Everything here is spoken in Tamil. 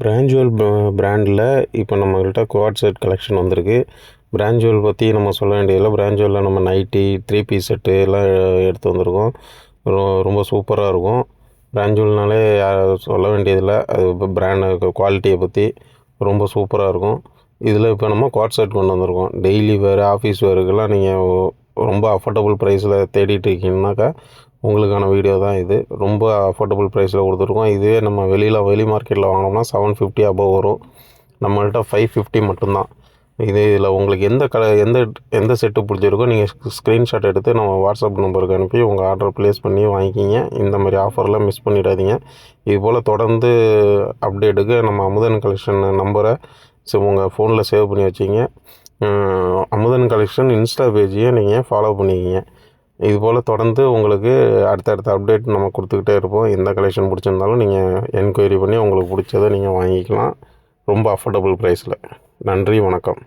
பிராஞ்சுவல் பிராண்டில் இப்போ நம்மகிட்ட குவாட் செட் கலெக்ஷன் வந்திருக்கு. பிராஞ்சுவல் பற்றி நம்ம சொல்ல வேண்டியதில்லை. பிராஞ்சுவலில் நம்ம நைட்டி 3 பீஸ் செட்டு எல்லாம் எடுத்து வந்திருக்கோம். ரொம்ப சூப்பராக இருக்கும். பிராஞ்சுவல்னாலே சொல்ல வேண்டியதில்லை. அது இப்போ பிராண்டு குவாலிட்டியை பற்றி ரொம்ப சூப்பராக இருக்கும். இதில் இப்போ நம்ம குவாட் செட் கொண்டு வந்திருக்கோம். டெய்லி வேறு ஆஃபீஸ் வேறுக்கெல்லாம் நீங்கள் ரொம்ப அஃபோர்டபுள் ப்ரைஸில் தேடிட்டு இருக்கீங்கன்னாக்கா உங்களுக்கான வீடியோ தான் இது. ரொம்ப அஃபோர்டபுள் ப்ரைஸில் கொடுத்துருக்கோம். இதுவே நம்ம வெளி மார்க்கெட்டில் வாங்கினோம்னா 750 அபோவ் வரும். நம்மள்கிட்ட 550 மட்டும்தான். இதில் உங்களுக்கு எந்த செட்டு பிடிச்சிருக்கோ நீங்கள் ஸ்க்ரீன்ஷாட் எடுத்து நம்ம வாட்ஸ்அப் நம்பருக்கு அனுப்பி உங்கள் ஆர்டர் ப்ளேஸ் பண்ணி வாங்கிக்கிங்க. இந்த மாதிரி ஆஃபர்லாம் மிஸ் பண்ணிடாதீங்க. இதுபோல் தொடர்ந்து அப்டேட்டுக்கு நம்ம அமுதன் கலெக்ஷன் நம்பரை உங்கள் ஃபோனில் சேவ் பண்ணி வச்சிங்க. அமுதன் கலெக்ஷன் இன்ஸ்டா பேஜையும் நீங்கள் ஃபாலோ பண்ணிக்கிங்க. இதுபோல் தொடர்ந்து உங்களுக்கு அடுத்தடுத்த அப்டேட் நம்ம கொடுத்துக்கிட்டே இருப்போம். எந்த கலெக்ஷன் பிடிச்சிருந்தாலும் நீங்கள் என்கொயரி பண்ணி உங்களுக்கு பிடிச்சதை நீங்கள் வாங்கிக்கலாம். ரொம்ப அஃபோர்டபுள் ப்ரைஸில். நன்றி, வணக்கம்.